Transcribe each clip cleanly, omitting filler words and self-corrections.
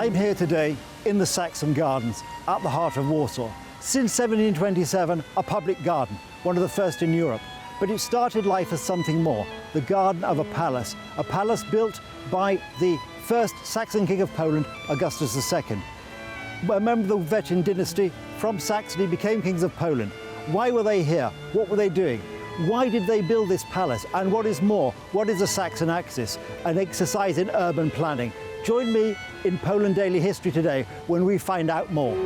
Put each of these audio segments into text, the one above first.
I'm here today in the Saxon Gardens at the heart of Warsaw. Since 1727, a public garden, one of the first in Europe. But it started life as something more, the garden of a palace built by the first Saxon king of Poland, Augustus II. A member of the Wettin dynasty from Saxony became kings of Poland. Why were they here? What were they doing? Why did they build this palace? And what is more, what is the Saxon axis? An exercise in urban planning. Join me in Poland Daily History today when we find out more.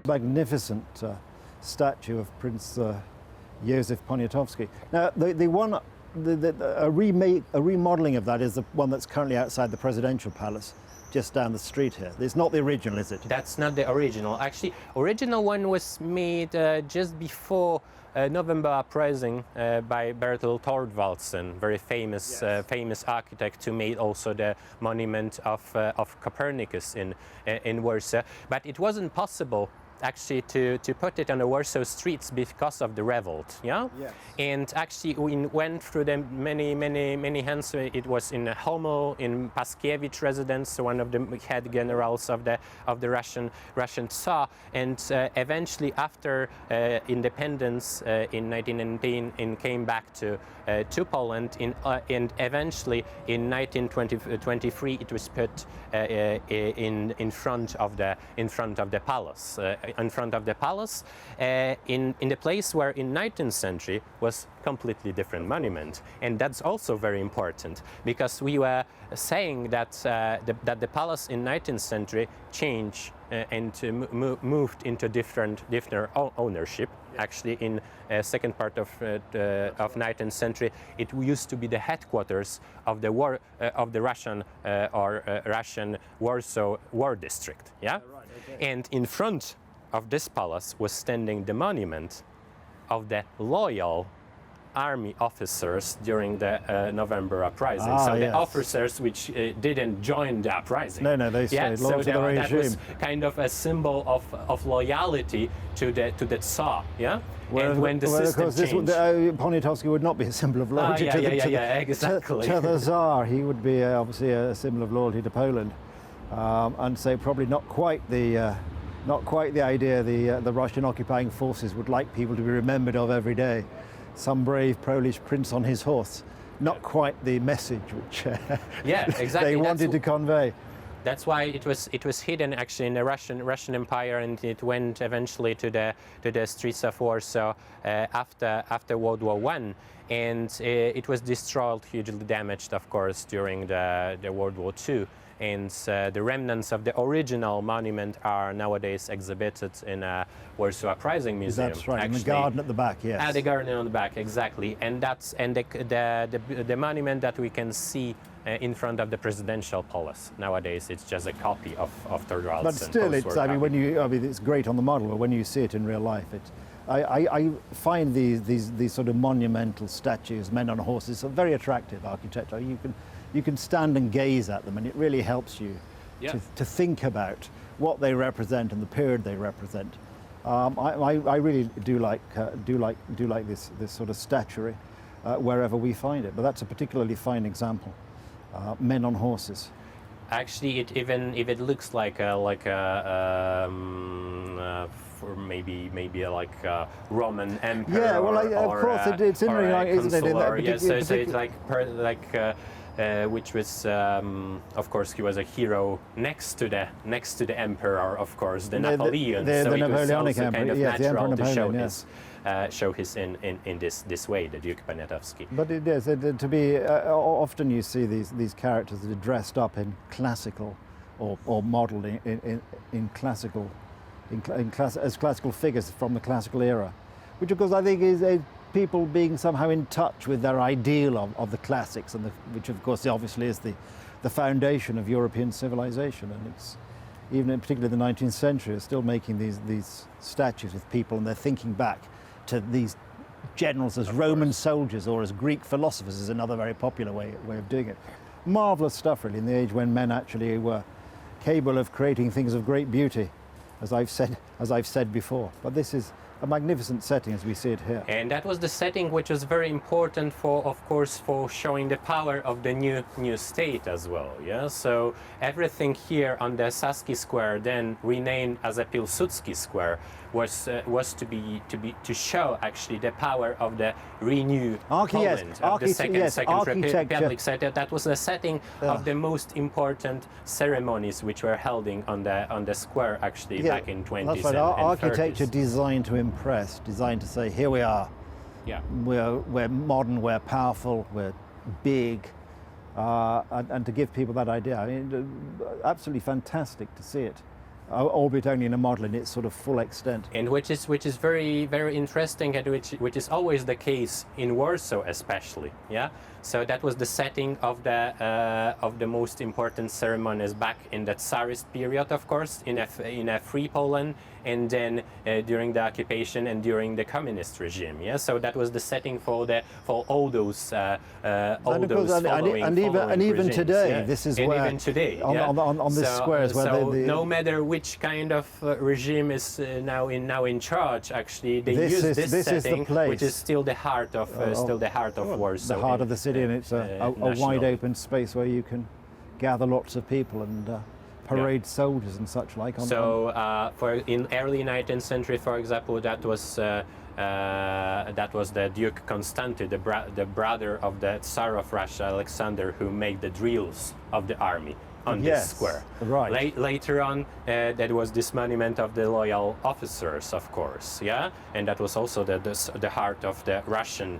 Magnificent statue of Prince Józef Poniatowski. Now, a remodeling of that is the one that's currently outside the presidential palace, just down the street here. It's not the original, is it? That's not the original. Actually, original one was made just before November uprising by Bertel Thorvaldsen, very famous, Yes. famous architect who made also the monument of Copernicus in Warsaw. But it wasn't possible actually to put it on the Warsaw streets because of the revolt, yeah? Yes. And actually we went through the many hands. It was in Homel, in Paskiewicz residence, one of the head generals of the Russian Tsar, and eventually after independence in 1919 and came back to Poland, and eventually in 1923 it was put in front of the palace. In front of the palace, in the place where in 19th century was completely different monument, and that's also very important because we were saying that the palace in 19th century changed and moved into different ownership. Actually, in second part of 19th century, it used to be the headquarters of the Russian Russian Warsaw War District. Yeah, Right, okay. And in front of this palace was standing the monument of the loyal army officers during the November uprising. So yes. the officers which didn't join the uprising. No, they stayed loyal to the regime. That was kind of a symbol of loyalty to the Tsar. Yeah. And when the system of course, changed, Poniatowski would not be a symbol of loyalty exactly. to the Tsar. He would be obviously a symbol of loyalty to Poland, and so probably not quite the idea the Russian occupying forces would like people to be remembered of every day. Some brave Polish prince on his horse. Not quite the message which exactly. they wanted to convey. That's why it was hidden actually in the Russian Empire, and it went eventually to the streets of Warsaw after World War I, and it was destroyed, hugely damaged, of course, during the World War II. And the remnants of the original monument are nowadays exhibited in a Warsaw Uprising Museum. That's right, actually. in the garden at the back, yes. At the garden on the back, exactly. And that's the monument that we can see in front of the presidential palace. Nowadays, it's just a copy of Thorvaldsen. But still, it's great on the model, but when you see it in real life, I find these sort of monumental statues, men on horses, are very attractive architecture. You can stand and gaze at them, and it really helps you to think about what they represent and the period they represent. I really do like this sort of statuary wherever we find it. But that's a particularly fine example. Men on horses. Actually, even if it looks like for maybe like a Roman emperor. Yeah, well, of course it's interesting, isn't it? Yes, so it's like. Which was, of course, he was a hero next to the emperor, of course, the Napoleon. The so Napoleonic it was also emperor, kind of yes, the Emperor natural to Napoleon, show his in this way, the Duke Poniatowski. But it is to be often you see these characters that are dressed up in classical or modelled in classical as classical figures from the classical era, which of course I think is people being somehow in touch with their ideal of the classics, and which of course obviously is the foundation of European civilization. And it's, even in particular the 19th century, is still making these statues with people, and they're thinking back to these generals as Roman soldiers or as Greek philosophers is another very popular way of doing it. Marvellous stuff really, in the age when men actually were capable of creating things of great beauty, as I've said before. But this is a magnificent setting as we see it here. And that was the setting which was very important for, of course, for showing the power of the new state as well. Yeah. So everything here on the Saski Square, then renamed as a Pilsudski Square, was to show actually the power of the renewed Poland, of the second Republic. So that was the setting of the most important ceremonies which were held on the square actually back in 20s that's right. and Architecture 30s. designed to impress, designed to say, here we are. Yeah. We're modern, we're powerful, we're big, and to give people that idea. I mean, absolutely fantastic to see it, albeit only in a model in its sort of full extent. And which is very, very interesting, and which is always the case in Warsaw especially. Yeah. So that was the setting of the most important ceremonies back in the Tsarist period, of course, in a free Poland, and then during the occupation and during the communist regime. Yeah. So that was the setting for all those following and even regimes, today, yeah? this is and where even today on this square is where so no matter which kind of regime is now in charge, actually they use this setting, which is still the heart of Warsaw. The heart of the city, and it's a wide open space where you can gather lots of people and parade soldiers and such like. For in early 19th century, for example, that was the Duke Constantin, the brother of the Tsar of Russia, Alexander, who made the drills of the army on this square. Right. Later on, there was this monument of the loyal officers, of course, yeah, and that was also the heart of the Russian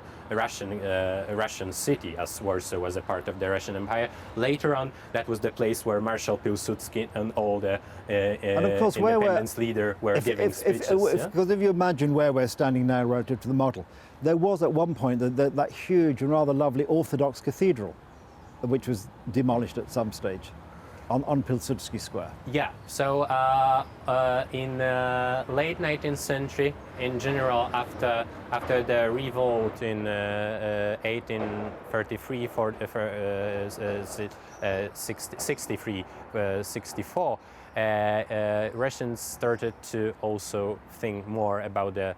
city, as Warsaw was a part of the Russian Empire. Later on, that was the place where Marshal Pilsudski and all the independence leaders were giving speeches. Because if you imagine where we're standing now relative to the model, there was at one point that huge and rather lovely Orthodox cathedral, which was demolished at some stage on Pilsudski Square. Yeah, so in late 19th century, in general, after the revolt in 1833, 64, Russians started to also think more about the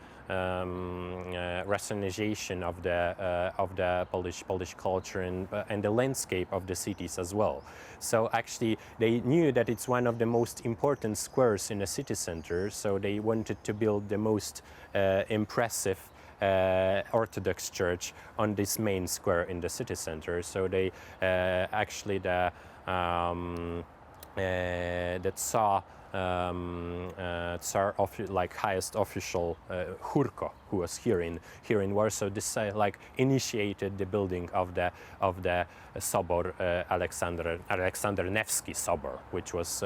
Russianization of the Polish culture and the landscape of the cities as well. So actually, they knew that it's one of the most important squares in the city center. So they wanted to build the most impressive Orthodox church on this main square in the city center. So they actually the Tsar highest official Hurko, who was here in Warsaw, initiated the building of the Sobor Alexander Nevsky Sobor, which was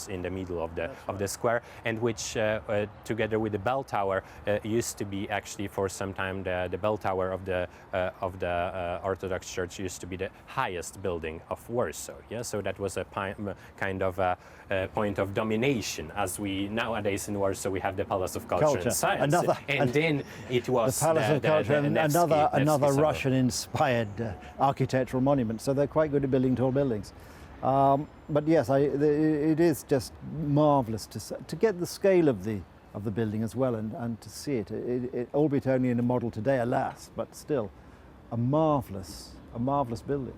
in the middle of the square, and which together with the bell tower used to be actually for some time the bell tower of the Orthodox Church used to be the highest building of Warsaw. Yeah, so that was a kind of a point of domination, as we nowadays in Warsaw we have the Palace of Culture and Science, and then it was the Palace of Culture and another Russian-inspired architectural monument. So they're quite good at building tall buildings. But yes, it is just marvellous to get the scale of the building as well, and to see it, albeit only in a model today, alas, but still a marvellous building.